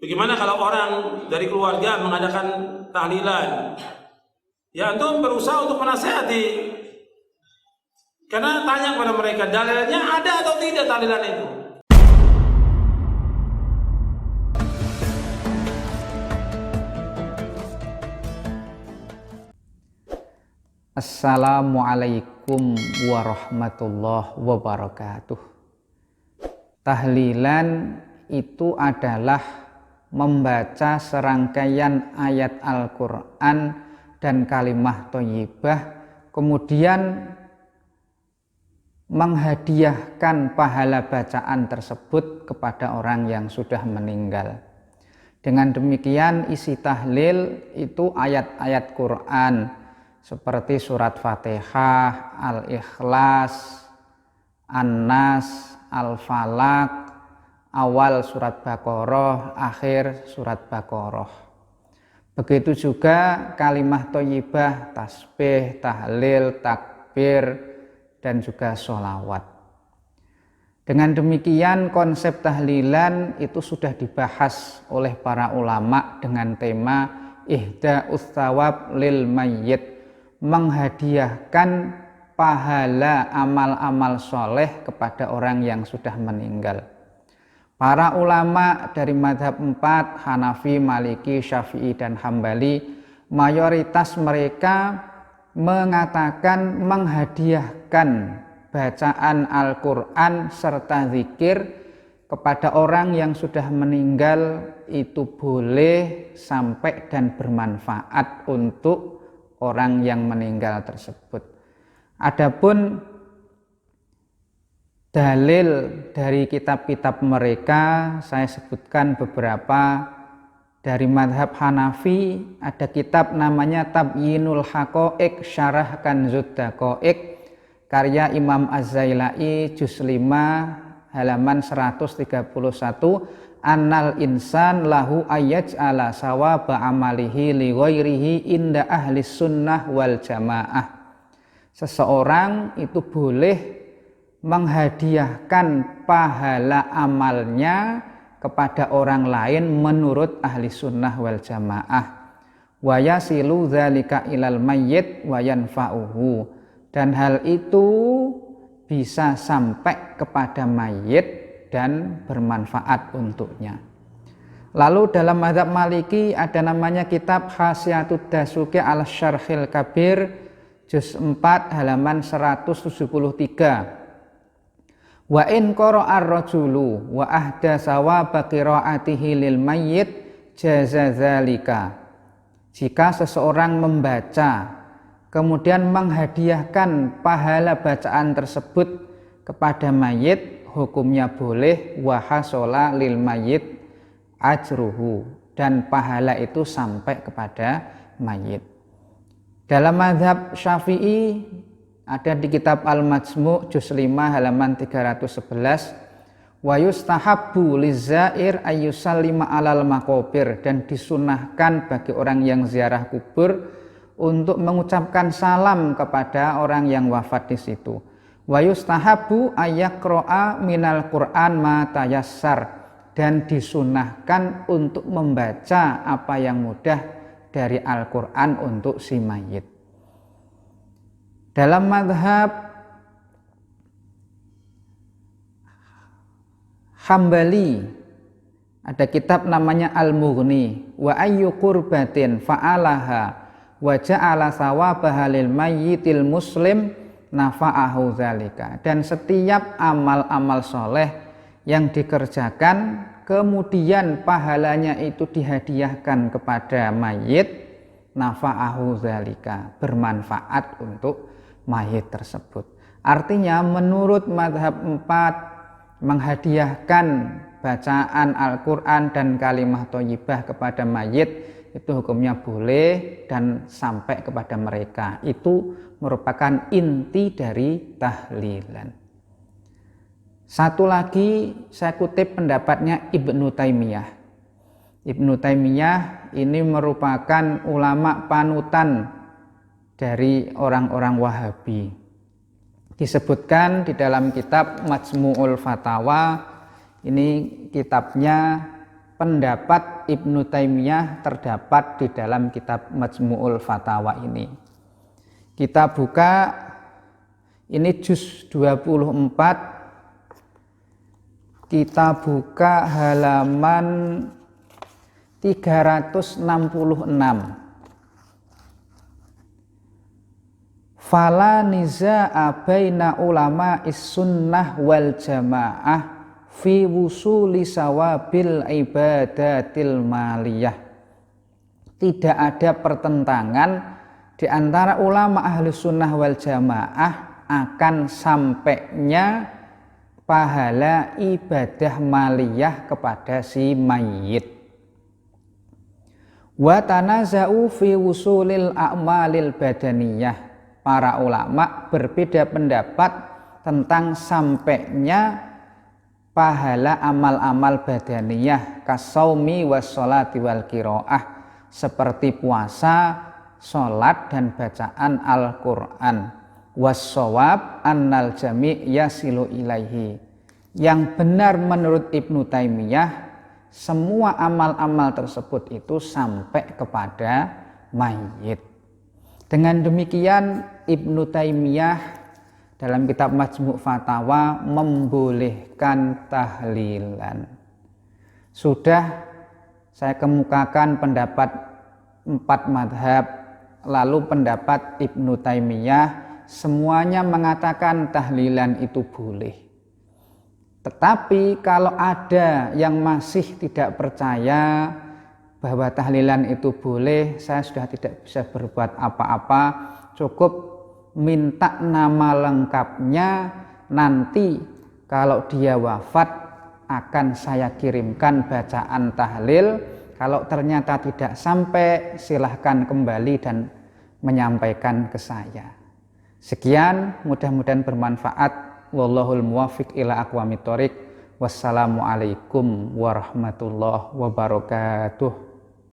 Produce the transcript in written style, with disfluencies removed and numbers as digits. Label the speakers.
Speaker 1: Bagaimana kalau orang dari keluarga mengadakan tahlilan? Ya antum berusaha untuk menasihati. Karena tanya kepada mereka, dalilnya ada atau tidak tahlilan itu?
Speaker 2: Assalamualaikum warahmatullahi wabarakatuh. Tahlilan itu adalah membaca serangkaian ayat Al-Quran dan kalimah thayyibah, kemudian menghadiahkan pahala bacaan tersebut kepada orang yang sudah meninggal. Dengan demikian isi tahlil itu ayat-ayat Quran seperti surat Fatihah, Al-Ikhlas, An-Nas, Al-Falaq, awal surat Baqarah, akhir surat Baqarah. Begitu juga kalimah thayyibah, tasbih, tahlil, takbir, dan juga sholawat. Dengan demikian konsep tahlilan itu sudah dibahas oleh para ulama dengan tema ihda'us tsawab lil mayyit, menghadiahkan pahala amal-amal soleh kepada orang yang sudah meninggal. Para ulama dari mazhab 4, Hanafi, Maliki, Syafi'i, dan Hambali, mayoritas mereka mengatakan menghadiahkan bacaan Al-Quran serta zikir kepada orang yang sudah meninggal itu boleh sampai dan bermanfaat untuk orang yang meninggal tersebut. Adapun dalil dari kitab-kitab mereka, saya sebutkan beberapa. Dari madhab Hanafi ada kitab namanya Tabyinul Haqa'iq Syarah Kanzud Daqa'iq karya Imam Az-Zailai juz 5 halaman 131, annal insan lahu ayyaj'ala sawaba amalihi li ghairihi inda ahli sunnah wal jamaah. Seseorang itu boleh menghadiahkan pahala amalnya kepada orang lain menurut ahli sunnah wal jamaah. Wa yasilu dzalika ilal mayyit wa yanfa'uhu, dan hal itu bisa sampai kepada mayit dan bermanfaat untuknya. Lalu dalam mazhab Maliki ada namanya kitab Hasyiatud Dasuki al Syarhil Kabir juz 4 halaman 173. Wa in qara'ar rajulu wa ahda sawaba qiraatihi lil mayyit jaza zalika. Jika seseorang membaca kemudian menghadiahkan pahala bacaan tersebut kepada mayit, hukumnya boleh, wa hasola lil mayyit ajruhu, dan pahala itu sampai kepada mayit. Dalam mazhab Syafi'i ada di kitab Al-Majmu' juz 5 halaman 311, wa yustahabbu lizair ayyusallima alal maqabir, dan disunahkan bagi orang yang ziarah kubur untuk mengucapkan salam kepada orang yang wafat di situ. Wa yustahabbu ayyaqra'a minal Qur'an ma tayassar, dan disunahkan untuk membaca apa yang mudah dari Al-Qur'an untuk si mayit. Dalam mazhab Hambali ada kitab namanya Al-Mughni, wa ayyu qurbatin fa'alaha wa ja'ala sawabaha lil mayyitil muslim nafa'ahu zalika, dan setiap amal-amal soleh yang dikerjakan kemudian pahalanya itu dihadiahkan kepada mayit, nafa'ahu zalika, bermanfaat untuk mayit tersebut. Artinya menurut mazhab 4, menghadiahkan bacaan Al-Quran dan kalimah thayyibah kepada mayit itu hukumnya boleh dan sampai kepada mereka. Itu merupakan inti dari tahlilan. Satu lagi saya kutip pendapatnya Ibnu Taimiyah. Ibnu Taimiyah ini merupakan ulama panutan dari orang-orang Wahabi. Disebutkan di dalam kitab Majmu'ul Fatawa, ini kitabnya pendapat Ibnu Taimiyah terdapat di dalam kitab Majmu'ul Fatawa ini. Kita buka ini juz 24, kita buka halaman 366. Fala nizaa baina ulama is-sunnah wal jamaah fi wusuli sawabil ibadatil maliyah. Tidak ada pertentangan di antara ulama ahli sunnah wal jamaah akan sampainya pahala ibadah maliyah kepada si mayit. Wa tanaza'u fi wusulil a'malil badaniyah. Para ulama berbeda pendapat tentang sampainya pahala amal-amal badaniyah kasaumi wassolati wal qiraah, seperti puasa, sholat dan bacaan Al-Quran. Wassawab annal jami' yasilu ilaihi. Yang benar menurut Ibnu Taimiyah, semua amal-amal tersebut itu sampai kepada mayit. Dengan demikian Ibnu Taimiyah dalam kitab Majmu' Fatawa membolehkan tahlilan. Sudah saya kemukakan pendapat 4 madhab, lalu pendapat Ibnu Taimiyah semuanya mengatakan tahlilan itu boleh. Tetapi kalau ada yang masih tidak percaya bahwa tahlilan itu boleh, saya sudah tidak bisa berbuat apa-apa, cukup minta nama lengkapnya, nanti kalau dia wafat akan saya kirimkan bacaan tahlil. Kalau ternyata tidak sampai, silahkan kembali dan menyampaikan ke saya. Sekian, mudah-mudahan bermanfaat. Wallahul muwaffiq ila aqwamit thoriq. Wassalamualaikum warahmatullahi wabarakatuh.